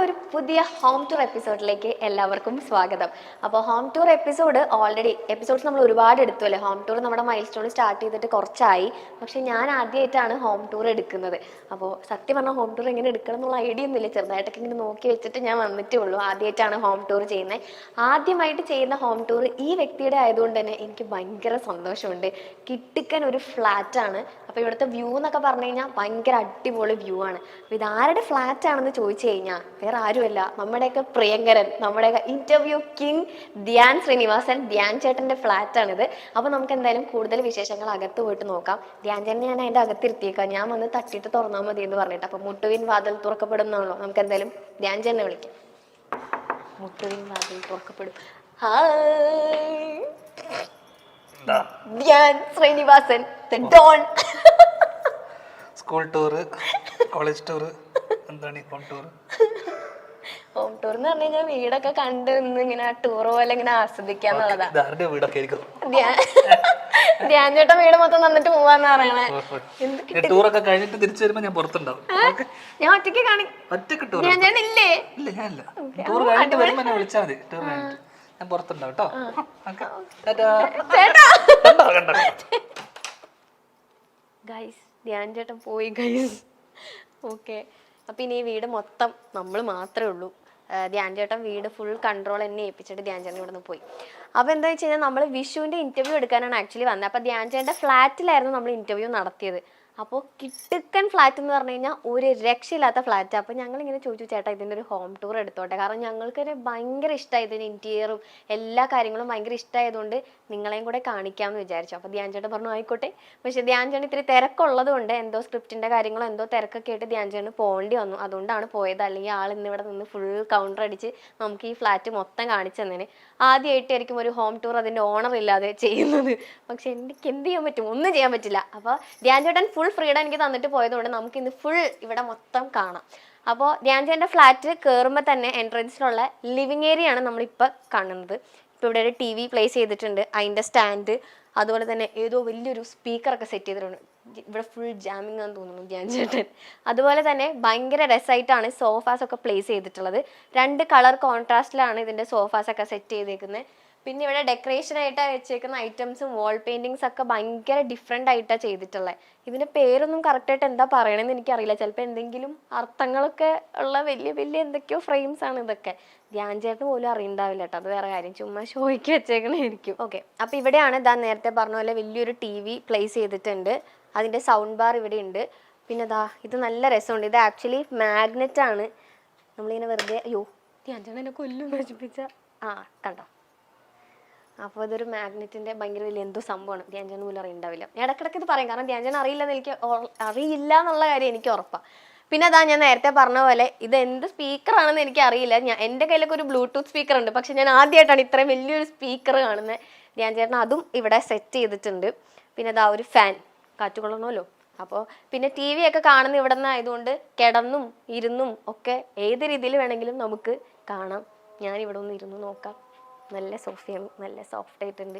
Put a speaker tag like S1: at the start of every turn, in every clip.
S1: ഒരു പുതിയ home tour എപ്പിസോഡിലേക്ക് എല്ലാവർക്കും സ്വാഗതം. അപ്പോൾ home tour episode already episodes നമ്മൾ ഒരുപാട് എടുത്തു അല്ലേ. ഹോം ടൂർ നമ്മുടെ മൈൽ സ്റ്റോൺ സ്റ്റാർട്ട് ചെയ്തിട്ട് കുറച്ചായി, പക്ഷെ ഞാൻ ആദ്യമായിട്ടാണ് ഹോം ടൂർ എടുക്കുന്നത്. അപ്പോൾ സത്യം പറഞ്ഞാൽ ഹോം ടൂർ എങ്ങനെ എടുക്കണം എന്നുള്ള ഐഡിയ ഒന്നുമില്ല, ചെറുതായിട്ടൊക്കെ ഇങ്ങനെ നോക്കി വെച്ചിട്ട് ഞാൻ വന്നിട്ടേ ഉള്ളൂ. ആദ്യമായിട്ടാണ് ഹോം ടൂർ ചെയ്യുന്നത്. ആദ്യമായിട്ട് ചെയ്യുന്ന ഹോം ടൂർ ഈ വ്യക്തിയുടെ ആയതുകൊണ്ട് തന്നെ എനിക്ക് ഭയങ്കര സന്തോഷമുണ്ട്. കിട്ടിക്കൻ ഒരു ഫ്ലാറ്റാണ്. അപ്പോൾ ഇവിടുത്തെ വ്യൂ എന്നൊക്കെ പറഞ്ഞു കഴിഞ്ഞാൽ ഭയങ്കര അടിപൊളി വ്യൂ ആണ്. അപ്പോൾ ഇതാരുടെ ഫ്ലാറ്റ് ആണെന്ന് ചോദിച്ചു കഴിഞ്ഞാൽ വേറെ ആരുമല്ല, നമ്മുടെയൊക്കെ പ്രിയങ്കരൻ, നമ്മുടെയൊക്കെ ഇന്റർവ്യൂ കിങ് ധ്യാൻ ശ്രീനിവാസൻ, ധ്യാൻ ചേട്ടന്റെ ഫ്ലാറ്റ് ആണിത്. അപ്പോൾ നമുക്ക് എന്തായാലും കൂടുതൽ വിശേഷങ്ങൾ അകത്ത് പോയിട്ട് നോക്കാം. ധ്യാൻ ചേട്ടനെ ഞാൻ അതിന്റെ അകത്തിരുത്തിയേക്കാം, ഞാൻ വന്ന് തട്ടിയിട്ട് തുറന്നാൽ മതി എന്ന് പറഞ്ഞിട്ട്. അപ്പോൾ മുട്ടുവിൻ വാതിൽ തുറക്കപ്പെടുന്നാണല്ലോ, നമുക്ക് എന്തായാലും ധ്യാൻ ചേട്ടനെ വിളിക്കാം. മുട്ടുവിൻ വാതിൽ തുറക്കപ്പെടും. Hi, Dhyan Sreenivasan the don.
S2: School tour, college tour, എന്താണ് ഹോം ടൂർ?
S1: ഹോം ടൂർ എന്ന് പറഞ്ഞു കഴിഞ്ഞാൽ വീടൊക്കെ കണ്ട് നിന്ന് ഇങ്ങനെ ടൂർ പോലെ ഇങ്ങനെ ആസ്വദിക്കാന്നുള്ളതാ.
S2: വീടൊക്കെ ആയിരിക്കും
S1: ധ്യാൻ ചേട്ടൻ വീട് മൊത്തം തന്നിട്ട് പോവാന്ന് പറയണേ.
S2: ടൂറൊക്കെ കഴിഞ്ഞിട്ട് തിരിച്ചു വരുമ്പോ ഞാൻ പുറത്തുണ്ടാവും.
S1: ഞാൻ ഒറ്റയ്ക്ക് കാണി.
S2: ഒറ്റക്ക് ടൂർ?
S1: ഞാൻ ഇല്ലേ?
S2: ഇല്ല, ഞാനില്ല. ടൂർ കഴിഞ്ഞിട്ട് വരുമ്പോ എന്നെ വിളിച്ചാൽ മതി. ടൂർ കഴിഞ്ഞിട്ട് ഞാൻ പുറത്തുണ്ടാവും കേട്ടോ.
S1: ഗൈസ്, ധ്യാൻ ചേട്ടൻ പോയി ഗൈസ്. ഓക്കെ, അപ്പം ഇനി ഈ വീട് മൊത്തം നമ്മൾ മാത്രമേ ഉള്ളൂ. ധ്യാൻ ചേട്ടൻ വീട് ഫുൾ കൺട്രോൾ എന്നെ ഏൽപ്പിച്ചിട്ട് ധ്യാൻ ചേട്ടൻ ഇവിടെ നിന്ന് പോയി. അപ്പോൾ എന്താ വെച്ച് കഴിഞ്ഞാൽ നമ്മൾ വിഷുവിൻ്റെ ഇൻ്റർവ്യൂ എടുക്കാനാണ് ആക്ച്വലി വന്നത്. അപ്പോൾ ധ്യാൻ ചേട്ടൻ്റെ ഫ്ലാറ്റിലായിരുന്നു നമ്മൾ ഇൻ്റർവ്യൂ നടത്തിയത്. അപ്പോൾ കിട്ടുക്കൻ ഫ്ലാറ്റ് എന്ന് പറഞ്ഞു കഴിഞ്ഞാൽ ഒരു രക്ഷയില്ലാത്ത ഫ്ലാറ്റ്. അപ്പോൾ ഞങ്ങളിങ്ങനെ ചോദിച്ചു, ചേട്ടാ ഇതിൻ്റെ ഒരു ഹോം ടൂർ എടുത്തോട്ടെ, കാരണം ഞങ്ങൾക്ക് ഭയങ്കര ഇഷ്ടമായി ഇതിൻ്റെ ഇൻറ്റീരിയറും എല്ലാ കാര്യങ്ങളും ഭയങ്കര ഇഷ്ടമായതുകൊണ്ട് നിങ്ങളെയും കൂടെ കാണിക്കാമെന്ന് വിചാരിച്ചു. അപ്പോൾ ധ്യാൻ ചേട്ടൻ പറഞ്ഞു ആയിക്കോട്ടെ. പക്ഷേ ധ്യാൻ ചേട്ടൻ ഇത്തിരി തിരക്കുള്ളത് കൊണ്ട് എന്തോ സ്ക്രിപ്റ്റിൻ്റെ കാര്യങ്ങളോ എന്തോ തിരക്കൊക്കെ ആയിട്ട് ധ്യാൻ ചേട്ടന് പോകേണ്ടി വന്നു. അതുകൊണ്ടാണ് പോയത്. അല്ലെങ്കിൽ ആൾ ഇന്നിവിടെ നിന്ന് ഫുൾ കൗണ്ടർ അടിച്ച് നമുക്ക് ഈ ഫ്ലാറ്റ് മൊത്തം കാണിച്ചു തന്നേനെ. ആദ്യമായിട്ടായിരിക്കും ഒരു ഹോം ടൂർ അതിൻ്റെ ഓണർ ഇല്ലാതെ ചെയ്യുന്നത്. പക്ഷെ എനിക്ക് എന്ത് ചെയ്യാൻ പറ്റും? ഒന്നും ചെയ്യാൻ പറ്റില്ല. അപ്പോൾ ധ്യാൻ ചേട്ടൻ ഫുൾ ഫ്രീഡം എനിക്ക് തന്നിട്ട് പോയതുകൊണ്ട് നമുക്ക് ഇന്ന് ഫുൾ ഇവിടെ മൊത്തം കാണാം. അപ്പോൾ ധ്യാൻ ചേട്ടൻ്റെ ഫ്ലാറ്റ് കയറുമ്പോൾ തന്നെ എൻട്രൻസിലുള്ള ലിവിങ് ഏരിയ ആണ് നമ്മളിപ്പോൾ കാണുന്നത്. ഇപ്പോൾ ഇവിടെ ഒരു TV പ്ലേസ് ചെയ്തിട്ടുണ്ട്, അതിൻ്റെ സ്റ്റാൻഡ്, അതുപോലെ തന്നെ ഏതോ വലിയൊരു സ്പീക്കറൊക്കെ സെറ്റ് ചെയ്തിട്ടുണ്ട്. ഇവിടെ ഫുൾ ജാമിങ് ആണെന്ന് തോന്നുന്നു ധ്യാൻ ചേട്ടൻ. അതുപോലെ തന്നെ ഭയങ്കര രസമായിട്ടാണ് സോഫാസ് ഒക്കെ പ്ലേസ് ചെയ്തിട്ടുള്ളത്. 2 കളർ കോൺട്രാസ്റ്റിലാണ് ഇതിൻ്റെ സോഫാസ് ഒക്കെ സെറ്റ് ചെയ്തേക്കുന്നത്. പിന്നെ ഇവിടെ ഡെക്കറേഷൻ ആയിട്ടാണ് വെച്ചേക്കുന്ന ഐറ്റംസും വാൾ പെയിൻറ്റിങ്സ് ഒക്കെ ഭയങ്കര ഡിഫറെൻ്റ് ആയിട്ടാണ് ചെയ്തിട്ടുള്ളത്. ഇതിൻ്റെ പേരൊന്നും കറക്റ്റായിട്ട് എന്താ പറയണമെന്ന് എനിക്കറിയില്ല. ചിലപ്പോൾ എന്തെങ്കിലും അർത്ഥങ്ങളൊക്കെ ഉള്ള വലിയ വലിയ എന്തൊക്കെയോ ഫ്രെയിംസ് ആണ് ഇതൊക്കെ. ധ്യാൻ ചേട്ടന് പോലും അറിയണ്ടാവില്ല കേട്ടോ, അത് വേറെ കാര്യം, ചുമ്മാ ഷോയ്ക്ക് വെച്ചേക്കണായിരിക്കും. ഓക്കെ, അപ്പോൾ ഇവിടെയാണ് ഇതാ നേരത്തെ പറഞ്ഞ പോലെ വലിയൊരു TV പ്ലേസ് ചെയ്തിട്ടുണ്ട്. അതിൻ്റെ സൗണ്ട് ബാർ ഇവിടെ ഉണ്ട്. പിന്നെ ഇതാ ഇത് നല്ല രസമുണ്ട്. ഇത് ആക്ച്വലി മാഗ്നറ്റ് ആണ്. നമ്മളിങ്ങനെ വെറുതെ അയ്യോ ധ്യാൻ ചേട്ടൻ എന്നെ കൊല്ലും നശിപ്പിച്ച കണ്ടോ. അപ്പോൾ ഇതൊരു മാഗ്നറ്റിൻ്റെ ഭയങ്കര വലിയ എന്തോ സംഭവമാണ്. ധ്യാൻ ചേട്ടൻ പോലും അറിയണ്ടാവില്ല. ഇടയ്ക്കിടയ്ക്ക് ഇത് പറയും, കാരണം ധ്യാൻ ചേട്ടൻ അറിയില്ല എന്നുള്ള കാര്യം എനിക്ക് ഉറപ്പാണ്. പിന്നെ അതാ ഞാൻ നേരത്തെ പറഞ്ഞ പോലെ ഇത് എന്ത് സ്പീക്കറാണെന്ന് എനിക്ക് അറിയില്ല. എൻ്റെ കയ്യിലൊക്കെ ഒരു ബ്ലൂടൂത്ത് സ്പീക്കർ ഉണ്ട്, പക്ഷെ ഞാൻ ആദ്യമായിട്ടാണ് ഇത്രയും വലിയൊരു സ്പീക്കർ കാണുന്നത്. ധ്യാൻ ചേട്ടൻ അതും ഇവിടെ സെറ്റ് ചെയ്തിട്ടുണ്ട്. പിന്നെ അതാ ഒരു ഫാൻ, കാറ്റ് കൊള്ളണമല്ലോ. അപ്പോൾ പിന്നെ TV ഒക്കെ കാണുന്ന ഇവിടെ നിന്ന് ആയതുകൊണ്ട് കിടന്നും ഇരുന്നും ഒക്കെ ഏത് രീതിയിൽ വേണമെങ്കിലും നമുക്ക് കാണാം. ഞാനിവിടെ ഒന്ന് ഇരുന്ന് നോക്കാം. നല്ല സോഫയാണ്, നല്ല സോഫ്റ്റ് ആയിട്ടുണ്ട്.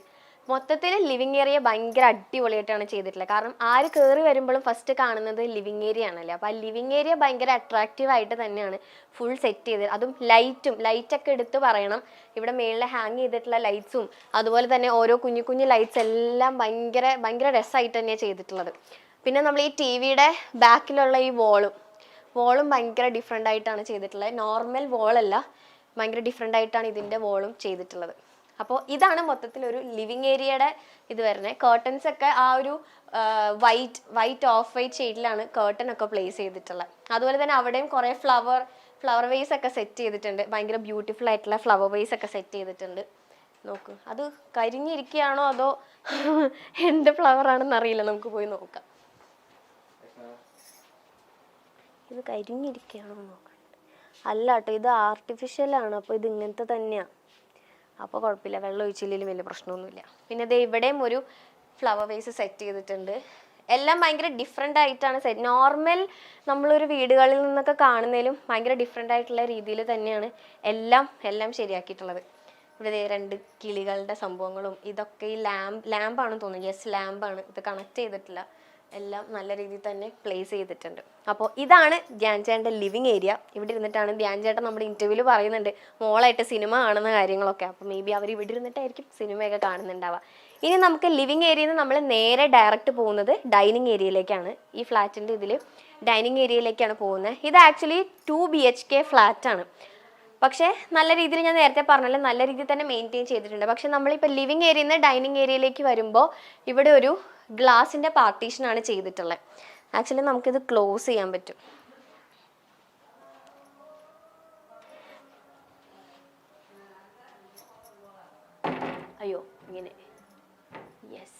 S1: മൊത്തത്തിൽ ലിവിങ് ഏരിയ ഭയങ്കര അടിപൊളിയായിട്ടാണ് ചെയ്തിട്ടുള്ളത്. കാരണം ആര് കയറി വരുമ്പോഴും ഫസ്റ്റ് കാണുന്നത് ലിവിങ് ഏരിയ ആണല്ലേ. അപ്പോൾ ആ ലിവിങ് ഏരിയ ഭയങ്കര അട്രാക്റ്റീവ് ആയിട്ട് തന്നെയാണ് ഫുൾ സെറ്റ് ചെയ്തത്. അതും ലൈറ്റൊക്കെ എടുത്ത് പറയണം. ഇവിടെ മേളിൽ ഹാങ് ചെയ്തിട്ടുള്ള ലൈറ്റ്സും അതുപോലെ തന്നെ ഓരോ കുഞ്ഞു കുഞ്ഞു ലൈറ്റ്സ് എല്ലാം ഭയങ്കര ഭയങ്കര രസമായിട്ട് തന്നെയാണ് ചെയ്തിട്ടുള്ളത്. പിന്നെ നമ്മൾ ഈ TVയുടെ ബാക്കിലുള്ള ഈ വോളും ഭയങ്കര ഡിഫറെൻ്റ് ആയിട്ടാണ് ചെയ്തിട്ടുള്ളത്. നോർമൽ വോളല്ല, ഭയങ്കര ഡിഫറെൻ്റ് ആയിട്ടാണ് ഇതിൻ്റെ വോളും ചെയ്തിട്ടുള്ളത്. അപ്പോൾ ഇതാണ് മൊത്തത്തിലൊരു ലിവിങ് ഏരിയയുടെ ഇത് വരുന്നത്. കേർട്ടൻസ് ഒക്കെ ആ ഒരു വൈറ്റ് ഓഫ് വൈറ്റ് ഷെയ്ഡിലാണ് കേർട്ടൻ ഒക്കെ പ്ലേസ് ചെയ്തിട്ടുള്ളത്. അതുപോലെ തന്നെ അവിടെയും കുറേ ഫ്ലവർ വേസ് ഒക്കെ സെറ്റ് ചെയ്തിട്ടുണ്ട്. ഭയങ്കര ബ്യൂട്ടിഫുൾ ആയിട്ടുള്ള ഫ്ലവർ വേസ് ഒക്കെ സെറ്റ് ചെയ്തിട്ടുണ്ട്. നോക്കൂ, അത് കരിഞ്ഞിരിക്കുകയാണോ അതോ എന്ത് ഫ്ലവർ ആണെന്ന് അറിയില്ല, നമുക്ക് പോയി നോക്കാം. ഇത് കരിഞ്ഞിരിക്കുകയാണോ നോക്കാം. അല്ല കേട്ടോ, ഇത് ആർട്ടിഫിഷ്യലാണ്. അപ്പോൾ ഇത് ഇങ്ങനത്തെ തന്നെയാണ്. അപ്പോൾ കുഴപ്പമില്ല, വെള്ളം ഒഴിച്ചില്ലെങ്കിലും വലിയ പ്രശ്നമൊന്നുമില്ല. പിന്നെ ഇത് ഇവിടെയും ഒരു ഫ്ലവർ വേസ് സെറ്റ് ചെയ്തിട്ടുണ്ട്. എല്ലാം ഭയങ്കര ഡിഫറെൻ്റ് ആയിട്ടാണ് നോർമൽ നമ്മളൊരു വീടുകളിൽ നിന്നൊക്കെ കാണുന്നതിലും ഭയങ്കര ഡിഫറെൻ്റ് ആയിട്ടുള്ള രീതിയിൽ തന്നെയാണ് എല്ലാം ശരിയാക്കിയിട്ടുള്ളത്. ഇവിടെ 2 കിളികളുടെ സംഭവങ്ങളും ഇതൊക്കെ ഈ ലാമ്പാണെന്ന് തോന്നുന്നു. യെസ്, ലാമ്പാണ്. ഇത് കണക്ട് ചെയ്തിട്ടില്ല. എല്ലാം നല്ല രീതിയിൽ തന്നെ പ്ലേസ് ചെയ്തിട്ടുണ്ട്. അപ്പോൾ ഇതാണ് ധ്യാൻ ചേട്ടൻ്റെ ലിവിങ് ഏരിയ. ഇവിടെ ഇരുന്നിട്ടാണ് ധ്യാൻ ചേട്ടൻ നമ്മുടെ ഇൻ്റർവ്യൂവിൽ പറയുന്നുണ്ട് മോളായിട്ട് സിനിമ കാണുന്ന കാര്യങ്ങളൊക്കെ. അപ്പോൾ മേ ബി അവർ ഇവിടെ ഇരുന്നിട്ടായിരിക്കും സിനിമയൊക്കെ കാണുന്നുണ്ടാവുക. ഇനി നമുക്ക് ലിവിങ് ഏരിയയിൽ നിന്ന് നമ്മൾ നേരെ ഡയറക്റ്റ് പോകുന്നത് ഡൈനിങ് ഏരിയയിലേക്കാണ്. ഈ ഫ്ലാറ്റിൻ്റെ ഇതിൽ ഡൈനിങ് ഏരിയയിലേക്കാണ് പോകുന്നത്. ഇത് ആക്ച്വലി 2 BHK ഫ്ലാറ്റാണ്. പക്ഷേ നല്ല രീതിയിൽ ഞാൻ നേരത്തെ പറഞ്ഞല്ലോ നല്ല രീതിയിൽ തന്നെ മെയിൻറ്റെയിൻ ചെയ്തിട്ടുണ്ട്. പക്ഷെ നമ്മളിപ്പോൾ ലിവിങ് ഏരിയയിൽ നിന്ന് ഡൈനിങ് ഏരിയയിലേക്ക് വരുമ്പോൾ ഇവിടെ ഒരു ഗ്ലാസിൻ്റെ പാർട്ടീഷനാണ് ചെയ്തിട്ടുള്ളത്. ആക്ച്വലി നമുക്കിത് ക്ലോസ് ചെയ്യാൻ പറ്റും. അയ്യോ ഇങ്ങനെ യെസ്,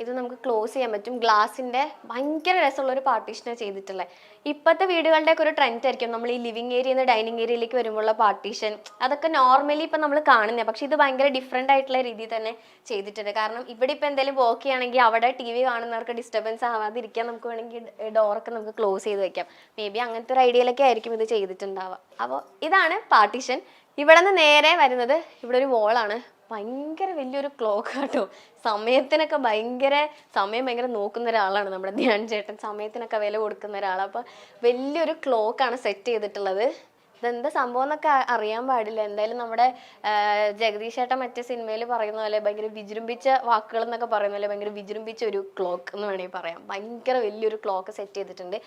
S1: ഇത് നമുക്ക് ക്ലോസ് ചെയ്യാൻ പറ്റും. ഗ്ലാസിൻ്റെ ഭയങ്കര രസമുള്ളൊരു പാർട്ടീഷനാണ് ചെയ്തിട്ടുള്ളത്. ഇപ്പോഴത്തെ വീടുകളുടെയൊക്കെ ഒരു ട്രെൻഡ് ആയിരിക്കും നമ്മൾ ഈ ലിവിങ് ഏരിയയിൽ നിന്ന് ഡൈനിങ് ഏരിയയിലേക്ക് വരുമ്പോഴുള്ള പാർട്ടീഷൻ. അതൊക്കെ നോർമലി ഇപ്പം നമ്മൾ കാണുന്നത്. പക്ഷേ ഇത് ഭയങ്കര ഡിഫറെൻ്റ് ആയിട്ടുള്ള രീതിയിൽ തന്നെ ചെയ്തിട്ടുണ്ട്. കാരണം ഇവിടെ ഇപ്പോൾ എന്തെങ്കിലും വർക്ക് ചെയ്യുകയാണെങ്കിൽ അവിടെ TV കാണുന്നവർക്ക് ഡിസ്റ്റർബൻസ് ആവാതിരിക്കാൻ നമുക്ക് വേണമെങ്കിൽ ഡോറൊക്കെ നമുക്ക് ക്ലോസ് ചെയ്ത് വെക്കാം. മേ ബി അങ്ങനത്തെ ഒരു ഐഡിയയിലൊക്കെ ആയിരിക്കും ഇത് ചെയ്തിട്ടുണ്ടാവുക. അപ്പോൾ ഇതാണ് പാർട്ടീഷൻ. ഇവിടെ നിന്ന് നേരെ വരുന്നത് ഇവിടെ ഒരു വോളാണ്. ഭയങ്കര വലിയൊരു ക്ലോക്ക് കേട്ടോ. സമയത്തിനൊക്കെ സമയം ഭയങ്കര നോക്കുന്ന ഒരാളാണ് നമ്മുടെ ധ്യാൻ ചേട്ടൻ. സമയത്തിനൊക്കെ വില കൊടുക്കുന്ന ഒരാളാണ്. അപ്പോൾ വലിയൊരു ക്ലോക്കാണ് സെറ്റ് ചെയ്തിട്ടുള്ളത്. ഇതെന്താ സംഭവം എന്നൊക്കെ അറിയാൻ പാടില്ല. എന്തായാലും നമ്മുടെ ജഗദീഷ് ചേട്ടൻ മറ്റേ സിനിമയിൽ പറയുന്ന പോലെ ഭയങ്കര വിജൃംഭിച്ച വാക്കുകൾ എന്നൊക്കെ പറയുന്ന പോലെ ഭയങ്കര വിജൃംഭിച്ച ഒരു ക്ലോക്ക് എന്ന് വേണമെങ്കിൽ പറയാം. ഭയങ്കര വലിയൊരു ക്ലോക്ക് സെറ്റ് ചെയ്തിട്ടുണ്ട്.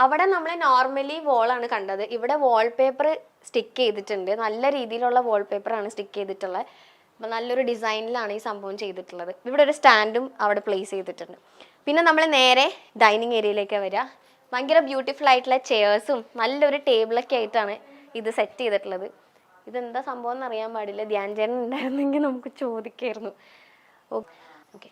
S1: അവിടെ നമ്മൾ നോർമലി വോളാണ് കണ്ടത്. ഇവിടെ വാൾപേപ്പർ സ്റ്റിക്ക് ചെയ്തിട്ടുണ്ട്. നല്ല രീതിയിലുള്ള വാൾപേപ്പറാണ് സ്റ്റിക്ക് ചെയ്തിട്ടുള്ളത്. അപ്പം നല്ലൊരു ഡിസൈനിലാണ് ഈ സംഭവം ചെയ്തിട്ടുള്ളത്. ഇവിടെ ഒരു സ്റ്റാൻഡും അവിടെ പ്ലേസ് ചെയ്തിട്ടുണ്ട്. പിന്നെ നമ്മൾ നേരെ ഡൈനിങ് ഏരിയയിലേക്ക് വരിക. ഭയങ്കര ബ്യൂട്ടിഫുൾ ആയിട്ടുള്ള ചെയേഴ്സും നല്ലൊരു ടേബിളൊക്കെ ആയിട്ടാണ് ഇത് സെറ്റ് ചെയ്തിട്ടുള്ളത്. ഇതെന്താ സംഭവം എന്ന് അറിയാൻ പാടില്ല. ധ്യാൻ ചേട്ടൻ ഉണ്ടായിരുന്നെങ്കിൽ നമുക്ക് ചോദിക്കായിരുന്നു. ഓക്കെ,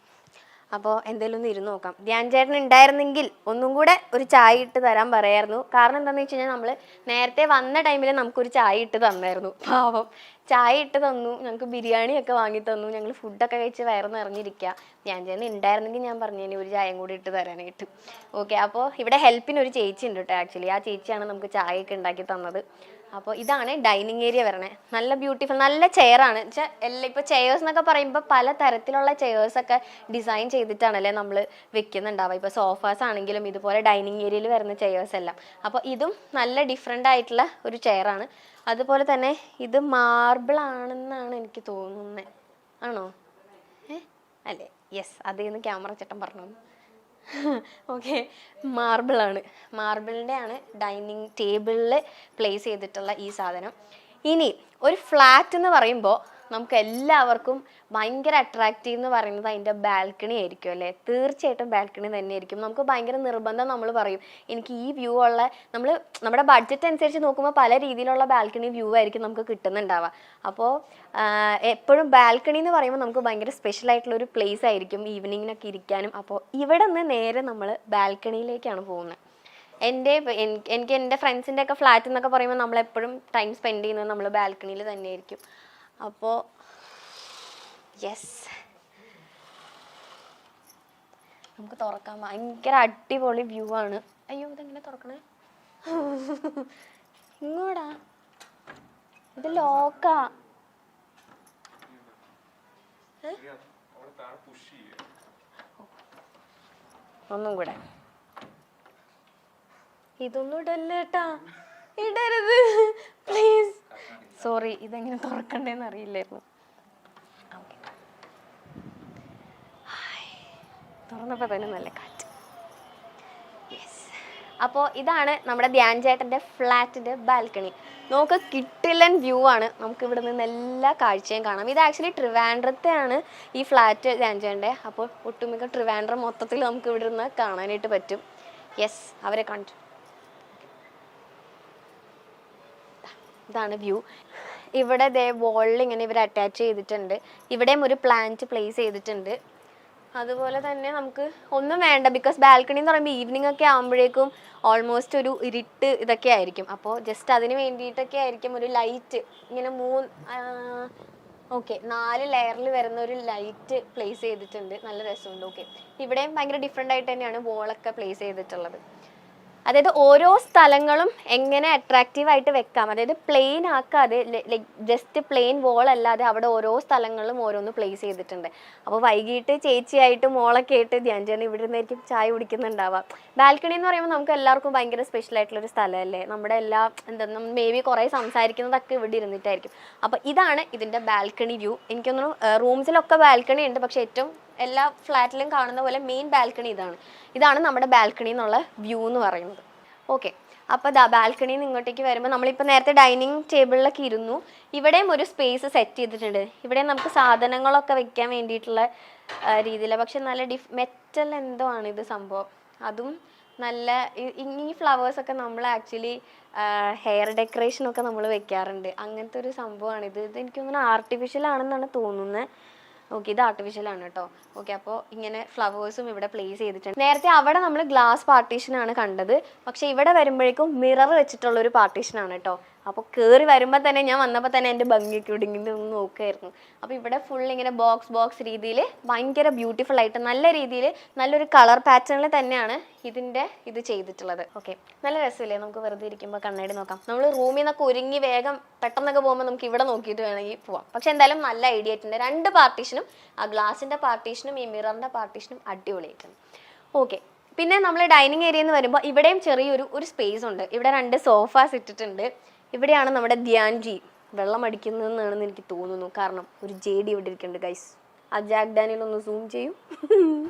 S1: അപ്പോൾ എന്തെങ്കിലും ഒന്ന് ഇരുന്ന് നോക്കാം. ധ്യാൻ ചേട്ടൻ ഉണ്ടായിരുന്നെങ്കിൽ ഒന്നും കൂടെ ഒരു ചായ ഇട്ട് തരാൻ പറയായിരുന്നു. കാരണം എന്താണെന്ന് വെച്ച് കഴിഞ്ഞാൽ നമ്മൾ നേരത്തെ വന്ന ടൈമിൽ നമുക്കൊരു ചായ ഇട്ട് തന്നായിരുന്നു. പാവം ചായ ഇട്ട് തന്നു, ഞങ്ങൾക്ക് ബിരിയാണിയൊക്കെ വാങ്ങി തന്നു. ഞങ്ങൾ ഫുഡൊക്കെ കഴിച്ച് വയറ് നിറഞ്ഞിരിക്കുക. ധ്യാൻ ചേട്ടൻ ഉണ്ടായിരുന്നെങ്കിൽ ഞാൻ പറഞ്ഞേനെ ഒരു ചായയും കൂടി ഇട്ട് തരാനായിട്ട്. ഓക്കെ, അപ്പോൾ ഇവിടെ ഹെൽപ്പിന് ഒരു ചേച്ചി ഉണ്ട് കേട്ടോ. ആക്ച്വലി ആ ചേച്ചിയാണ് നമുക്ക് ചായയൊക്കെ ഉണ്ടാക്കി തന്നത്. അപ്പോൾ ഇതാണ് ഡൈനിങ് ഏരിയ വരണേ. നല്ല ബ്യൂട്ടിഫുൾ, നല്ല ചെയറാണ്. വെച്ചാൽ എല്ലാം ഇപ്പോൾ ചെയേഴ്സ് എന്നൊക്കെ പറയുമ്പോൾ പല തരത്തിലുള്ള ചെയേഴ്സൊക്കെ ഡിസൈൻ ചെയ്തിട്ടാണല്ലേ നമ്മൾ വെക്കുന്നുണ്ടാവുക. ഇപ്പോൾ സോഫാസ് ആണെങ്കിലും ഇതുപോലെ ഡൈനിങ് ഏരിയയിൽ വരുന്ന ചെയേഴ്സ് എല്ലാം. അപ്പോൾ ഇതും നല്ല ഡിഫറെൻ്റ് ആയിട്ടുള്ള ഒരു ചെയറാണ്. അതുപോലെ തന്നെ ഇത് മാർബിൾ ആണെന്നാണ് എനിക്ക് തോന്നുന്നത്. ആണോ? അല്ലേ? യെസ്, അതേന്ന് ക്യാമറ ചേട്ടൻ പറഞ്ഞു. ഓക്കെ, മാർബിളാണ്. മാർബിളിൻ്റെ ആണ് ഡൈനിങ് ടേബിളിൽ പ്ലേസ് ചെയ്തിട്ടുള്ള ഈ സാധനം. ഇനി ഒരു ഫ്ലാറ്റ് എന്ന് പറയുമ്പോൾ നമുക്ക് എല്ലാവർക്കും ഭയങ്കര അട്രാക്റ്റീവ് എന്ന് പറയുന്നത് അതിൻ്റെ ബാൽക്കണി ആയിരിക്കും അല്ലേ? തീർച്ചയായിട്ടും ബാൽക്കണി തന്നെയായിരിക്കും. നമുക്ക് ഭയങ്കര നിർബന്ധം നമ്മൾ പറയും എനിക്ക് ഈ വ്യൂ ഉള്ള, നമ്മുടെ ബഡ്ജറ്റ് അനുസരിച്ച് നോക്കുമ്പോൾ പല രീതിയിലുള്ള ബാൽക്കണി വ്യൂ ആയിരിക്കും നമുക്ക് കിട്ടുന്നുണ്ടാവുക. അപ്പോൾ എപ്പോഴും ബാൽക്കണി എന്ന് പറയുമ്പോൾ നമുക്ക് ഭയങ്കര സ്പെഷ്യൽ ആയിട്ടുള്ള ഒരു പ്ലേസ് ആയിരിക്കും ഈവനിങ്ങിനൊക്കെ ഇരിക്കാനും. അപ്പോൾ ഇവിടെ നിന്ന് നേരെ നമ്മൾ ബാൽക്കണിയിലേക്കാണ് പോകുന്നത്. എനിക്ക് എൻ്റെ ഫ്രണ്ട്സിൻ്റെ ഒക്കെ ഫ്ലാറ്റ് എന്നൊക്കെ പറയുമ്പോൾ നമ്മളെപ്പോഴും ടൈം സ്പെൻഡ് ചെയ്യുന്നത് നമ്മൾ ബാൽക്കണിയിൽ തന്നെയായിരിക്കും. അപ്പോൾ യെസ്, നമുക്ക് തുറക്കാം. ഭയങ്കര അടിപൊളി വ്യൂ ആണ്. അയ്യോ, ഇതെങ്ങനെ തുറക്കണേ? ഇങ്ങോടാ, ഇത് ലോക്കാ. ഒന്നും കൂടെ. ഇതൊന്നും ഇടല്ലേട്ടാ, ഇടരുത് പ്ലീസ്. സോറി, ഇതെങ്ങനെ തുറക്കണ്ടേന്ന് അറിയില്ലായിരുന്നു. ഓക്കെ, തുറന്നപ്പോൾ തന്നെ നല്ല കാറ്റ്. യെസ്, അപ്പോൾ ഇതാണ് നമ്മുടെ ധ്യാൻ ചേട്ടൻ്റെ ഫ്ലാറ്റിൻ്റെ ബാൽക്കണി. നമുക്ക് കിട്ടില്ലൻ വ്യൂ ആണ്. നമുക്ക് ഇവിടെ നിന്ന് എല്ലാ കാഴ്ചയും കാണാം. ഇത് ആക്ച്വലി ട്രിവാൻഡ്രത്തെയാണ് ഈ ഫ്ലാറ്റ് ധ്യാൻ ചേട്ടൻ്റെ. അപ്പോൾ ഒട്ടുമിക്ക ട്രിവാൻഡ്രം മൊത്തത്തിൽ നമുക്ക് ഇവിടെ നിന്ന് കാണാനായിട്ട് പറ്റും. യെസ്, അവരെ കാണിച്ചു. ഇതാണ് വ്യൂ. ഇവിടെ ദേ വോളിൽ ഇങ്ങനെ ഇവർ അറ്റാച്ച് ചെയ്തിട്ടുണ്ട്. ഇവിടെയും ഒരു പ്ലാന്റ് പ്ലേസ് ചെയ്തിട്ടുണ്ട്. അതുപോലെ തന്നെ നമുക്ക് ഒന്നും വേണ്ട, ബിക്കോസ് ബാൽക്കണി എന്ന് പറയുമ്പോൾ ഈവനിങ് ഒക്കെ ആകുമ്പോഴേക്കും ഓൾമോസ്റ്റ് ഒരു ഇരുട്ട് ഇതൊക്കെ ആയിരിക്കും. അപ്പോൾ ജസ്റ്റ് അതിന് വേണ്ടിയിട്ടൊക്കെ ആയിരിക്കും ഒരു ലൈറ്റ് ഇങ്ങനെ 4 ലെയറിൽ വരുന്ന ഒരു ലൈറ്റ് പ്ലേസ് ചെയ്തിട്ടുണ്ട്. നല്ല രസമുണ്ട്. ഓക്കെ, ഇവിടെയും ഭയങ്കര ഡിഫറെൻ്റ് ആയിട്ട് തന്നെയാണ് വോളൊക്കെ പ്ലേസ് ചെയ്തിട്ടുള്ളത്. അതായത് ഓരോ സ്ഥലങ്ങളും എങ്ങനെ അട്രാക്റ്റീവ് ആയിട്ട് വെക്കാം, അതായത് പ്ലെയിൻ ആക്കാതെ ലൈക്ക് ജസ്റ്റ് പ്ലെയിൻ വോൾ അല്ലാതെ അവിടെ ഓരോ സ്ഥലങ്ങളിലും ഓരോന്ന് പ്ലേസ് ചെയ്തിട്ടുണ്ട്. അപ്പോൾ വൈകിട്ട് ചേച്ചിയായിട്ട് മോളൊക്കെ ആയിട്ട് ധ്യാൻ ചേട്ടൻ ഇവിടെ നിന്നായിരിക്കും ചായ കുടിക്കുന്നുണ്ടാവാം. ബാൽക്കണി എന്ന് പറയുമ്പോൾ നമുക്ക് എല്ലാവർക്കും ഭയങ്കര സ്പെഷ്യൽ ആയിട്ടുള്ളൊരു സ്ഥലമല്ലേ, നമ്മുടെ എല്ലാ എന്താ മേ ബി കുറേ സംസാരിക്കുന്നതൊക്കെ ഇവിടെ ഇരുന്നിട്ടായിരിക്കും. അപ്പോൾ ഇതാണ് ഇതിൻ്റെ ബാൽക്കണി വ്യൂ. എനിക്കൊന്നും റൂംസിലൊക്കെ ബാൽക്കണി ഉണ്ട്, പക്ഷേ ഏറ്റവും എല്ലാ ഫ്ലാറ്റിലും കാണുന്ന പോലെ മെയിൻ ബാൽക്കണി ഇതാണ് നമ്മുടെ ബാൽക്കണി എന്നുള്ള വ്യൂ എന്ന് പറയുന്നത്. ഓക്കെ, അപ്പോൾ ബാൽക്കണിയിൽ നിന്ന് ഇങ്ങോട്ടേക്ക് വരുമ്പോൾ നമ്മളിപ്പോൾ നേരത്തെ ഡൈനിങ് ടേബിളിലൊക്കെ ഇരുന്നു. ഇവിടെയും ഒരു സ്പേസ് സെറ്റ് ചെയ്തിട്ടുണ്ട്. ഇവിടെ നമുക്ക് സാധനങ്ങളൊക്കെ വെക്കാൻ വേണ്ടിയിട്ടുള്ള രീതിയിൽ, പക്ഷെ നല്ല മെറ്റൽ എന്തോ ആണ് ഇത് സംഭവം. അതും നല്ല ഈ ഫ്ലവേഴ്സൊക്കെ നമ്മൾ ആക്ച്വലി ഹെയർ ഡെക്കറേഷനൊക്കെ നമ്മൾ വെക്കാറുണ്ട്. അങ്ങനത്തെ ഒരു സംഭവമാണിത്. ഇത് എനിക്ക് തോന്നുന്നു ആർട്ടിഫിഷ്യൽ ആണെന്നാണ് തോന്നുന്നത്. ഓക്കെ, ഇത് ആർട്ടിഫിഷ്യലാണ് കേട്ടോ. ഓക്കെ, അപ്പോൾ ഇങ്ങനെ ഫ്ലവേഴ്സും ഇവിടെ പ്ലേസ് ചെയ്തിട്ടുണ്ട്. നേരത്തെ അവിടെ നമ്മൾ ഗ്ലാസ് പാർട്ടീഷനാണ് കണ്ടത്, പക്ഷെ ഇവിടെ വരുമ്പോഴേക്കും മിറർ വെച്ചിട്ടുള്ളൊരു പാർട്ടീഷനാണ് കേട്ടോ. അപ്പോൾ കയറി വരുമ്പോൾ തന്നെ ഞാൻ വന്നപ്പോൾ തന്നെ എൻ്റെ ഭംഗിയൊക്കെ ഇവിടെ ഇങ്ങനെ ഒന്ന് നോക്കുമായിരുന്നു. അപ്പോൾ ഇവിടെ ഫുൾ ഇങ്ങനെ ബോക്സ് രീതിയിൽ ഭയങ്കര ബ്യൂട്ടിഫുൾ ആയിട്ട് നല്ല രീതിയിൽ നല്ലൊരു കളർ പാറ്റേണിൽ തന്നെയാണ് ഇത് ചെയ്തിട്ടുള്ളത്. ഓക്കെ, നല്ല രസമില്ലേ നമുക്ക് വെറുതെ ഇരിക്കുമ്പോൾ കണ്ണാടി നോക്കാം. നമ്മൾ റൂമിൽ നിന്നൊക്കെ ഒരുങ്ങി വേഗം പെട്ടെന്നൊക്കെ പോകുമ്പോൾ നമുക്ക് ഇവിടെ നോക്കിയിട്ട് വേണമെങ്കിൽ പോവാം. പക്ഷെ എന്തായാലും നല്ല ഐഡിയ ആയിട്ടുണ്ട്. 2 പാർട്ടീഷനും, ആ ഗ്ലാസിൻ്റെ പാർട്ടീഷനും ഈ മിററിൻ്റെ പാർട്ടീഷനും അടിപൊളിയായിട്ടുണ്ട്. ഓക്കെ, പിന്നെ നമ്മൾ ഡൈനിങ് ഏരിയയിൽ നിന്ന് വരുമ്പോൾ ഇവിടെയും ചെറിയൊരു സ്പേസ് ഉണ്ട്. ഇവിടെ 2 സോഫാസ് ഇട്ടിട്ടുണ്ട്. ഇവിടെയാണ് നമ്മുടെ ധ്യാൻജി വെള്ളം അടിക്കുന്നതെന്നാണെന്ന് എനിക്ക് തോന്നുന്നു. കാരണം ഒരു JD ഇവിടെ ഇരിക്കുന്നുണ്ട് ഗൈസ്. ആ ജാക്ക് ഡാനിയൽ ഒന്ന് സൂം ചെയ്യും.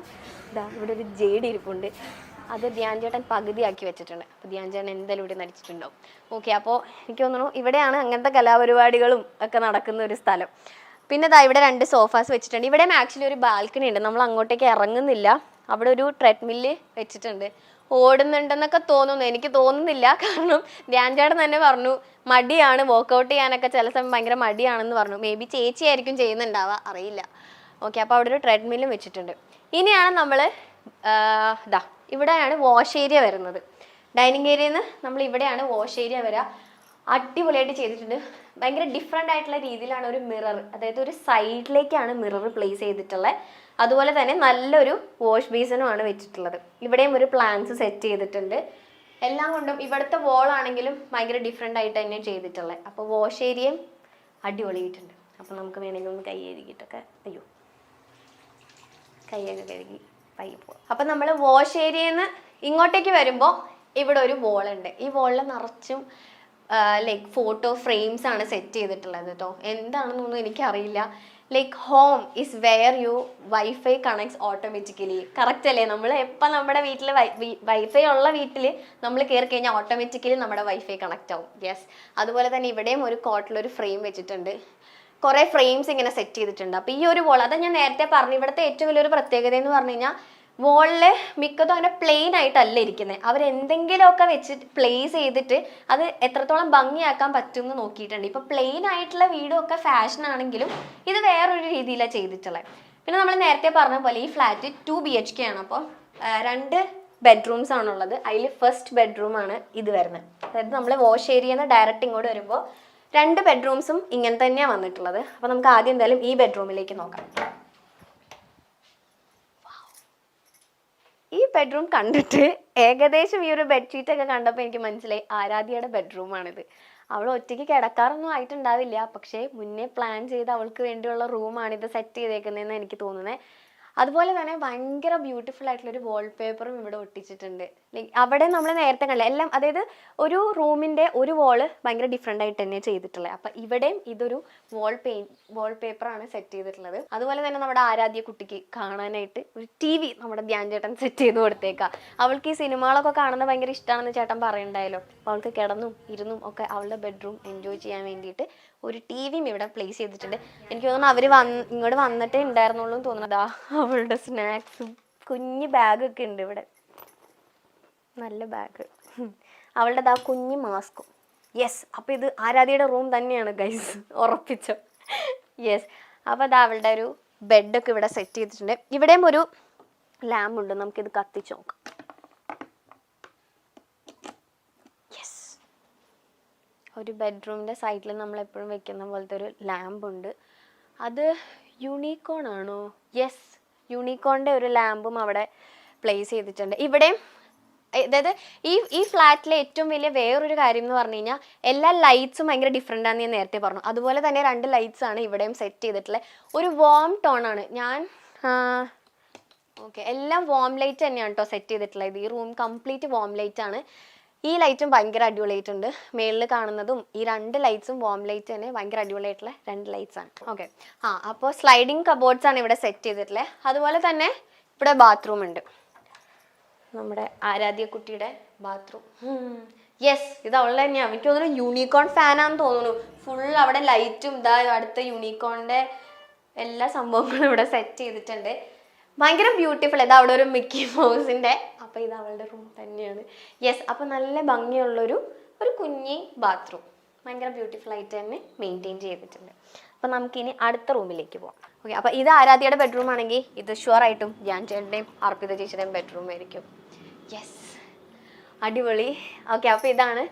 S1: ഇവിടെ ഒരു JD ഇരിപ്പുണ്ട്. അത് ധ്യാൻ ചേട്ടൻ പകുതിയാക്കി വെച്ചിട്ടുണ്ട്. അപ്പോൾ ധ്യാൻ ചേട്ടൻ എന്തായാലും ഇവിടെ നടിച്ചിട്ടുണ്ടാവും. ഓക്കെ, അപ്പോൾ എനിക്ക് തോന്നുന്നു ഇവിടെയാണ് അങ്ങനത്തെ കലാപരിപാടികളും ഒക്കെ നടക്കുന്ന ഒരു സ്ഥലം. പിന്നെ ഇവിടെ 2 സോഫാസ് വെച്ചിട്ടുണ്ട്. ഇവിടെയും ആക്ച്വലി ഒരു ബാൽക്കണി ഉണ്ട്. നമ്മൾ അങ്ങോട്ടേക്ക് ഇറങ്ങുന്നില്ല. അവിടെ ഒരു ട്രെഡ്മില്ല് വെച്ചിട്ടുണ്ട്. ഓടുന്നുണ്ടെന്നൊക്കെ തോന്നുന്നു, എനിക്ക് തോന്നുന്നില്ല. കാരണം ധ്യാൻ ചേട്ടൻ തന്നെ പറഞ്ഞു മടിയാണ്, വർക്കൗട്ട് ചെയ്യാനൊക്കെ ചില സമയം ഭയങ്കര മടിയാണെന്ന് പറഞ്ഞു. മേ ബി ചേച്ചിയായിരിക്കും ചെയ്യുന്നുണ്ടാവുക, അറിയില്ല. ഓക്കെ, അപ്പോൾ അവിടെ ഒരു ട്രെഡ്മില്ലും വെച്ചിട്ടുണ്ട്. ഇനിയാണ് നമ്മൾ ഇവിടെയാണ് വാഷ് ഏരിയ വരുന്നത്. ഡൈനിങ് ഏരിയയിൽ നിന്ന് നമ്മൾ ഇവിടെയാണ് വാഷ് ഏരിയ വരിക. അടിപൊളിയായിട്ട് ചെയ്തിട്ടുണ്ട്. ഭയങ്കര ഡിഫറെൻ്റ് ആയിട്ടുള്ള രീതിയിലാണ് ഒരു മിറർ, അതായത് ഒരു സൈഡിലേക്കാണ് മിറർ പ്ലേസ് ചെയ്തിട്ടുള്ളത്. അതുപോലെ തന്നെ നല്ലൊരു വാഷ് ബേസിനുമാണ് വെച്ചിട്ടുള്ളത്. ഇവിടെയും ഒരു പ്ലാന്റ്സ് സെറ്റ് ചെയ്തിട്ടുണ്ട്. എല്ലാം കൊണ്ടും ഇവിടുത്തെ വോളാണെങ്കിലും ഭയങ്കര ഡിഫറെൻ്റ് ആയിട്ട് തന്നെ ചെയ്തിട്ടുള്ളത്. അപ്പോൾ വാഷ് ഏരിയയും അടിപൊളിയായിട്ടുണ്ട്. അപ്പോൾ നമുക്ക് വേണമെങ്കിൽ ഒന്ന് കൈ കഴുകിയിട്ടൊക്കെ കൈയൊക്കെ കഴുകി പയ്യെ പോവാം. അപ്പം നമ്മൾ വാഷ് ഏരിയയിൽ നിന്ന് ഇങ്ങോട്ടേക്ക് വരുമ്പോൾ ഇവിടെ ഒരു വോളുണ്ട്. ഈ വോളിൽ നിറച്ചും ലൈക്ക് ഫോട്ടോ ഫ്രെയിംസ് ആണ് സെറ്റ് ചെയ്തിട്ടുള്ളത് കേട്ടോ. എന്താണെന്നൊന്നും എനിക്കറിയില്ല. Like home is where you wifi connects automatically. Correct അല്ലേ? നമ്മൾ എപ്പോൾ നമ്മുടെ വീട്ടിൽ വൈഫൈ ഉള്ള വീട്ടിൽ നമ്മൾ കയറി കഴിഞ്ഞാൽ ഓട്ടോമാറ്റിക്കലി നമ്മുടെ വൈഫൈ കണക്റ്റ് ആവും. യെസ്, അതുപോലെ തന്നെ ഇവിടെയും ഒരു കോട്ടിലൊരു ഫ്രെയിം വെച്ചിട്ടുണ്ട്. കുറേ ഫ്രെയിംസ് ഇങ്ങനെ സെറ്റ് ചെയ്തിട്ടുണ്ട്. അപ്പോൾ ഈ ഒരു വോൾ, അതാ ഞാൻ നേരത്തെ പറഞ്ഞു, ഇവിടുത്തെ ഏറ്റവും വലിയൊരു പ്രത്യേകത എന്ന് പറഞ്ഞു കഴിഞ്ഞാൽ വോളിൽ മിക്കതും അങ്ങനെ പ്ലെയിൻ ആയിട്ടല്ല ഇരിക്കുന്നത്. അവരെന്തെങ്കിലുമൊക്കെ വെച്ചിട്ട് പ്ലേസ് ചെയ്തിട്ട് അത് എത്രത്തോളം ഭംഗിയാക്കാൻ പറ്റും എന്ന് നോക്കിയിട്ടുണ്ട്. ഇപ്പോൾ പ്ലെയിൻ ആയിട്ടുള്ള വീടൊക്കെ ഫാഷൻ ആണെങ്കിലും ഇത് വേറൊരു രീതിയിലാണ് ചെയ്തിട്ടുള്ളത്. പിന്നെ നമ്മൾ നേരത്തെ പറഞ്ഞ പോലെ ഈ ഫ്ലാറ്റ് 2 BHK ആണ്. അപ്പോൾ 2 ബെഡ്റൂംസ് ആണുള്ളത്. അതിൽ ഫസ്റ്റ് ബെഡ്റൂമാണ് ഇത് വരുന്നത്. അതായത് നമ്മൾ വാഷ് ഏരിയയിൽ നിന്ന് ഡയറക്റ്റ് ഇങ്ങോട്ട് വരുമ്പോൾ 2 ബെഡ്റൂംസും ഇങ്ങനെ തന്നെയാണ് വന്നിട്ടുള്ളത്. അപ്പോൾ നമുക്ക് ആദ്യം എന്തായാലും ഈ ബെഡ്റൂമിലേക്ക് നോക്കാം. ഈ ബെഡ്റൂം കണ്ടിട്ട് ഏകദേശം ഈ ഒരു ബെഡ്ഷീറ്റൊക്കെ കണ്ടപ്പോൾ എനിക്ക് മനസ്സിലായി ആരാധ്യയുടെ ബെഡ്റൂമാണിത്. അവൾ ഒറ്റയ്ക്ക് കിടക്കാറൊന്നും ആയിട്ടുണ്ടാവില്ല, പക്ഷേ മുന്നേ പ്ലാൻ ചെയ്ത് അവൾക്ക് വേണ്ടിയുള്ള റൂമാണിത് സെറ്റ് ചെയ്തേക്കുന്നതെന്ന് എനിക്ക് തോന്നുന്നത്. അതുപോലെ തന്നെ ഭയങ്കര ബ്യൂട്ടിഫുൾ ആയിട്ടുള്ളൊരു വാൾപേപ്പറും ഇവിടെ ഒട്ടിച്ചിട്ടുണ്ട്. ലൈക്ക് അവിടെ നമ്മൾ നേരത്തെ കണ്ടില്ല എല്ലാം, അതായത് ഒരു റൂമിൻ്റെ ഒരു വാള് ഭയങ്കര ഡിഫറെൻ്റ് ആയിട്ട് തന്നെ ചെയ്തിട്ടുള്ളത്. അപ്പം ഇവിടെയും ഇതൊരു വാൾപേപ്പറാണ് സെറ്റ് ചെയ്തിട്ടുള്ളത്. അതുപോലെ തന്നെ നമ്മുടെ ആരാധ്യ കുട്ടിക്ക് കാണാനായിട്ട് ഒരു TV നമ്മുടെ ധ്യാൻ ചേട്ടൻ സെറ്റ് ചെയ്ത് കൊടുത്തേക്കാം. അവൾക്ക് ഈ സിനിമകളൊക്കെ കാണുന്നത് ഭയങ്കര ഇഷ്ടമാണെന്ന് ചേട്ടൻ പറയുന്നുണ്ടായല്ലോ. അപ്പോൾ അവൾക്ക് കിടന്നും ഇരുന്നും ഒക്കെ അവളുടെ ബെഡ്റൂം എൻജോയ് ചെയ്യാൻ വേണ്ടിയിട്ട് ഒരു TVയും ഇവിടെ പ്ലേസ് ചെയ്തിട്ടുണ്ട്. എനിക്ക് തോന്നുന്നു അവർ ഇങ്ങോട്ട് വന്നിട്ടേ ഉണ്ടായിരുന്നുള്ളൂ എന്ന് തോന്നുന്നതാ. അവളുടെ സ്നാക്സും കുഞ്ഞ് ബാഗൊക്കെ ഉണ്ട് ഇവിടെ, നല്ല ബാഗ്. അവളുടെ കുഞ്ഞ് മാസ്കും. യെസ്, അപ്പോൾ ഇത് ആരാധ്യയുടെ റൂം തന്നെയാണ് ഗൈസ്, ഉറപ്പിച്ചോ. യെസ്, അപ്പോൾ അവളുടെ ഒരു ബെഡൊക്കെ ഇവിടെ സെറ്റ് ചെയ്തിട്ടുണ്ട്. ഇവിടെയും ഒരു ലാമ്പ് ഉണ്ട്, നമുക്കിത് കത്തിച്ച് നോക്കാം. ഒരു ബെഡ്റൂമിൻ്റെ സൈഡിൽ നമ്മളെപ്പോഴും വെക്കുന്ന പോലത്തെ ഒരു ലാമ്പ് ഉണ്ട്. അത് യൂണിക്കോൺ ആണോ? യെസ്, യൂണിക്കോണിൻ്റെ ഒരു ലാമ്പും അവിടെ പ്ലേസ് ചെയ്തിട്ടുണ്ട്. ഇവിടെയും അതായത് ഈ ഫ്ലാറ്റിലെ ഏറ്റവും വലിയ വേറൊരു കാര്യം എന്ന് പറഞ്ഞു കഴിഞ്ഞാൽ എല്ലാ ലൈറ്റ്സും ഭയങ്കര ഡിഫറെൻ്റ് ആണെന്ന് ഞാൻ നേരത്തെ പറഞ്ഞു. അതുപോലെ തന്നെ 2 ലൈറ്റ്സ് ആണ് ഇവിടെയും സെറ്റ് ചെയ്തിട്ടുള്ളത്. ഒരു വാം ടോൺ ആണ്. ഓക്കെ, എല്ലാം വാം ലൈറ്റ് തന്നെയാണ് കേട്ടോ സെറ്റ് ചെയ്തിട്ടുള്ളത്. ഈ റൂം കംപ്ലീറ്റ് വാം ലൈറ്റ് ആണ്. ഈ ലൈറ്റും ഭയങ്കര അടിപൊളിയായിട്ടുണ്ട്. മേളിൽ കാണുന്നതും ഈ 2 ലൈറ്റ്സും വാം ലൈറ്റ് തന്നെ ഭയങ്കര അടിപൊളിയായിട്ടുള്ള 2 ലൈറ്റ്സ് ആണ്. ഓക്കെ, അപ്പോൾ സ്ലൈഡിങ് കബോർഡ്സ് ആണ് ഇവിടെ സെറ്റ് ചെയ്തിട്ടുള്ളത്. അതുപോലെ തന്നെ ഇവിടെ ബാത്റൂം ഉണ്ട്, നമ്മുടെ ആരാധ്യ കുട്ടിയുടെ ബാത്റൂം. യെസ്, ഇത് അവളുടെ തന്നെയാണ്. എനിക്ക് തോന്നുന്നു യൂണിക്കോൺ ഫാനാന്ന് തോന്നുന്നു. ഫുൾ അവിടെ ലൈറ്റും ഇതാ അടുത്ത യൂണിക്കോണിന്റെ എല്ലാ സംഭവങ്ങളും ഇവിടെ സെറ്റ് ചെയ്തിട്ടുണ്ട്. ഭയങ്കര ബ്യൂട്ടിഫുൾ. ഇത് അവിടെ ഒരു മിക്കി മൗസിന്റെ, അപ്പൊ ഇത് അവളുടെ റൂം തന്നെയാണ്. യെസ്, അപ്പൊ നല്ല ഭംഗിയുള്ളൊരു കുഞ്ഞി ബാത്റൂം ഭയങ്കര ബ്യൂട്ടിഫുൾ ആയിട്ട് തന്നെ മെയിൻറ്റെയിൻ ചെയ്തിട്ടുണ്ട്. അപ്പൊ നമുക്കിനി അടുത്ത റൂമിലേക്ക് പോകാം. ഓക്കെ, അപ്പൊ ഇത് ആരാധ്യയുടെ ബെഡ്റൂം ആണെങ്കിൽ ഇത് ഷുവർ ആയിട്ടും ധ്യാൻ ചേട്ടൻ്റെയും അർപ്പിത ചേച്ചിയുടെയും ബെഡ്റൂം ആയിരിക്കും. യെസ്, അടിപൊളി. ഓക്കെ, അപ്പോൾ ഇതാണ്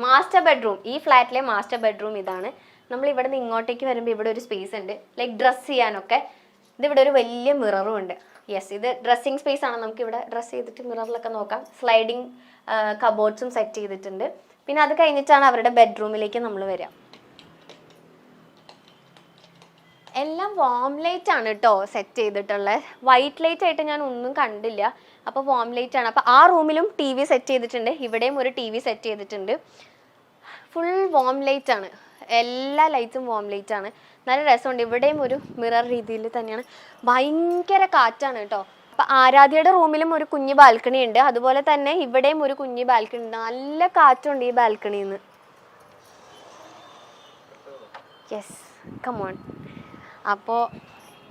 S1: മാസ്റ്റർ ബെഡ്റൂം. ഈ ഫ്ലാറ്റിലെ മാസ്റ്റർ ബെഡ്റൂം ഇതാണ്. നമ്മൾ ഇവിടെ നിന്ന് ഇങ്ങോട്ടേക്ക് വരുമ്പോൾ ഇവിടെ ഒരു സ്പേസ് ഉണ്ട്, ലൈക്ക് ഡ്രസ്സ് ചെയ്യാനൊക്കെ. ഇതിവിടെ ഒരു വലിയ മിററും ഉണ്ട്. യെസ്, ഇത് ഡ്രസ്സിങ് സ്പേസ് ആണ്. നമുക്ക് ഇവിടെ ഡ്രസ്സ് ചെയ്തിട്ട് മിററിലൊക്കെ നോക്കാം. സ്ലൈഡിങ് കബോർഡ്സും സെറ്റ് ചെയ്തിട്ടുണ്ട്. പിന്നെ അത് കഴിഞ്ഞിട്ടാണ് അവരുടെ ബെഡ്റൂമിലേക്ക് നമ്മൾ വരിക. എല്ലാം വാം ലൈറ്റ് ആണ് കേട്ടോ സെറ്റ് ചെയ്തിട്ടുള്ളത്. വൈറ്റ് ലൈറ്റ് ആയിട്ട് ഞാൻ ഒന്നും കണ്ടില്ല. അപ്പോൾ വാം ലൈറ്റ് ആണ്. അപ്പോൾ ആ റൂമിലും TV സെറ്റ് ചെയ്തിട്ടുണ്ട്, ഇവിടെയും ഒരു TV സെറ്റ് ചെയ്തിട്ടുണ്ട്. ഫുൾ വാം ലൈറ്റ് ആണ്, എല്ലാ ലൈറ്റ്സും വാം ലൈറ്റ് ആണ്. നല്ല രസമുണ്ട്. ഇവിടെയും ഒരു മിറർ രീതിയിൽ തന്നെയാണ്. ഭയങ്കര കാറ്റാണ് കേട്ടോ. അപ്പം ആരാധ്യയുടെ റൂമിലും ഒരു കുഞ്ഞു ബാൽക്കണി ഉണ്ട്, അതുപോലെ തന്നെ ഇവിടെയും ഒരു കുഞ്ഞു ബാൽക്കണി ഉണ്ട്. നല്ല കാറ്റുണ്ട് ഈ ബാൽക്കണിയിൽ നിന്ന്. Yes, come on. അപ്പോൾ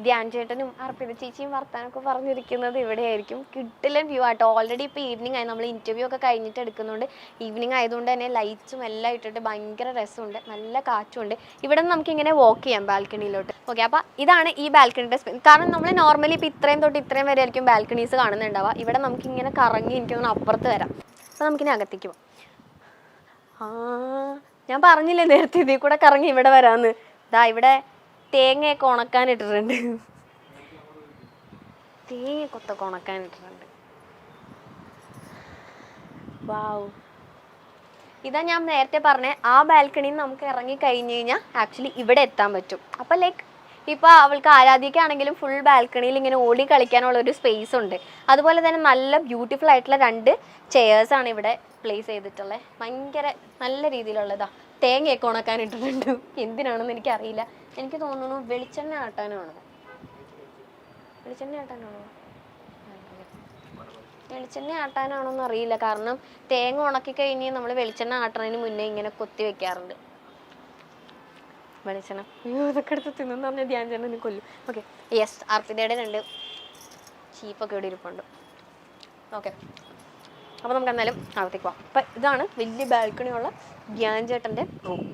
S1: ധ്യാൻ ചേട്ടനും അർപ്പിത ചേച്ചിയും വർത്താനൊക്കെ പറഞ്ഞിരിക്കുന്നത് ഇവിടെ ആയിരിക്കും. കിട്ടില്ല വ്യൂ ആട്ടോ. ഓൾറെഡി ഇപ്പോൾ ഈവനിങ് ആയി, നമ്മൾ ഇൻ്റർവ്യൂ ഒക്കെ കഴിഞ്ഞിട്ട് എടുക്കുന്നുണ്ട്. ഈവനിങ് ആയതുകൊണ്ട് തന്നെ ലൈറ്റ്സും എല്ലാം ഇട്ടിട്ട് ഭയങ്കര രസമുണ്ട്, നല്ല കാറ്റുണ്ട്. ഇവിടെ നിന്ന് നമുക്കിങ്ങനെ വാക്ക് ചെയ്യാം ബാൽക്കണിയിലോട്ട്. ഓക്കെ, അപ്പോൾ ഇതാണ് ഈ ബാൽക്കണിയുടെ സ്പേസ്. കാരണം നമ്മൾ നോർമലി ഇപ്പോൾ ഇത്രയും തൊട്ട് ഇത്രയും വരെ ആയിരിക്കും ബാൽക്കണീസ് കാണുന്നുണ്ടാവുക. ഇവിടെ നമുക്കിങ്ങനെ കറങ്ങി എനിക്കൊന്ന് അപ്പുറത്ത് വരാം. അപ്പോൾ നമുക്കിനി അകത്തേക്ക് പോകാം. ഞാൻ പറഞ്ഞില്ലേ നേരത്തെ ഇതിൽ കൂടെ കറങ്ങി ഇവിടെ വരാമെന്ന്. ഇതാ ഇവിടെ തേങ്ങയൊക്കെ ഉണക്കാനിട്ടിട്ടുണ്ട്, തേങ്ങയൊക്കെ ഉണക്കാനിട്ടിട്ടുണ്ട്. വാവ്, ഇതാ ഞാൻ നേരത്തെ പറഞ്ഞ ആ ബാൽക്കണിയിൽ നിന്ന് നമുക്ക് ഇറങ്ങി കഴിഞ്ഞ് കഴിഞ്ഞാൽ ആക്ച്വലി ഇവിടെ എത്താൻ പറ്റും. അപ്പം ലൈക്ക് ഇപ്പോൾ അവൾക്ക് ആരാധിക്കാണെങ്കിലും ഫുൾ ബാൽക്കണിയിൽ ഇങ്ങനെ ഓടി കളിക്കാനുള്ള ഒരു സ്പേസ് ഉണ്ട്. അതുപോലെ തന്നെ നല്ല ബ്യൂട്ടിഫുൾ ആയിട്ടുള്ള 2 ചെയേഴ്സാണ് ഇവിടെ പ്ലേസ് ചെയ്തിട്ടുള്ളത്. ഭയങ്കര നല്ല രീതിയിലുള്ളതാ. തേങ്ങയൊക്കെ ഉണക്കാനിട്ടിട്ടുണ്ട്. എന്തിനാണെന്ന് എനിക്കറിയില്ല. എനിക്ക് തോന്നുന്നു വെളിച്ചെണ്ണ ആട്ടാനാണോ, വെളിച്ചെണ്ണ ആട്ടാനാണോന്ന് അറിയില്ല. കാരണം തേങ്ങ ഉണക്കി കഴിഞ്ഞ് നമ്മൾ വെളിച്ചെണ്ണ ആട്ടുന്നതിന് മുന്നേ ഇങ്ങനെ കൊത്തി വെക്കാറുണ്ട്. വെളിച്ചെണ്ണ ഇതൊക്കെ എടുത്ത് തിന്നെന്ന് പറഞ്ഞാൽ ധ്യാൻ ചേട്ടനെ കൊല്ലും. ഓക്കെ, യെസ്, അർപ്പിതയുടെ 2 ചീപ്പൊക്കെ ഇവിടെ ഇരിപ്പുണ്ട്. ഓക്കെ, അപ്പോൾ നമുക്ക് എന്നാലും അകത്തേക്ക് പോവാം. അപ്പം ഇതാണ് വലിയ ബാൽക്കണിയുള്ള ധ്യാൻ ചേട്ടൻ്റെ റൂം.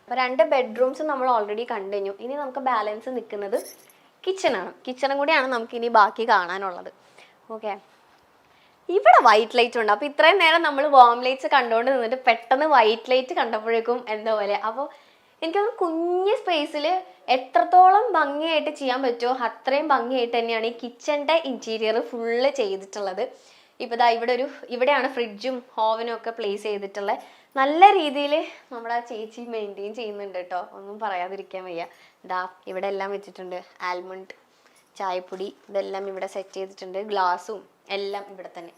S1: അപ്പോൾ 2 ബെഡ്റൂംസ് നമ്മൾ ഓൾറെഡി കണ്ടു കഴിഞ്ഞു. ഇനി നമുക്ക് ബാലൻസ് നിൽക്കുന്നത് കിച്ചണാണ്. കിച്ചണും കൂടിയാണ് നമുക്ക് ഇനി ബാക്കി കാണാനുള്ളത്. ഓക്കെ, ഇവിടെ വൈറ്റ് ലൈറ്റ് ഉണ്ട്. അപ്പോൾ ഇത്രയും നേരം നമ്മൾ വാം ലൈറ്റ്സ് കണ്ടുകൊണ്ട് നിന്നിട്ട് പെട്ടെന്ന് വൈറ്റ് ലൈറ്റ് കണ്ടപ്പോഴേക്കും എന്താ പോലെ. അപ്പോൾ എനിക്കൊന്ന് കുഞ്ഞ് സ്പേസിൽ എത്രത്തോളം ഭംഗിയായിട്ട് ചെയ്യാൻ പറ്റുമോ അത്രയും ഭംഗിയായിട്ട് തന്നെയാണ് ഈ കിച്ചൻ്റെ ഇൻറ്റീരിയർ ഫുള്ള് ചെയ്തിട്ടുള്ളത്. ഇപ്പോൾ ദാ ഇവിടെയാണ് ഫ്രിഡ്ജും ഓവനും ഒക്കെ പ്ലേസ് ചെയ്തിട്ടുള്ളത്. നല്ല രീതിയിൽ നമ്മുടെ ചേച്ചി മെയിൻറ്റെയിൻ ചെയ്യുന്നുണ്ട് കേട്ടോ, ഒന്നും പറയാതിരിക്കാൻ വയ്യ. ദാ ഇവിടെ എല്ലാം വെച്ചിട്ടുണ്ട്, ആൽമണ്ട്, ചായപ്പൊടി ഇതെല്ലാം ഇവിടെ സെറ്റ് ചെയ്തിട്ടുണ്ട്, ഗ്ലാസും എല്ലാം ഇവിടെ തന്നെ.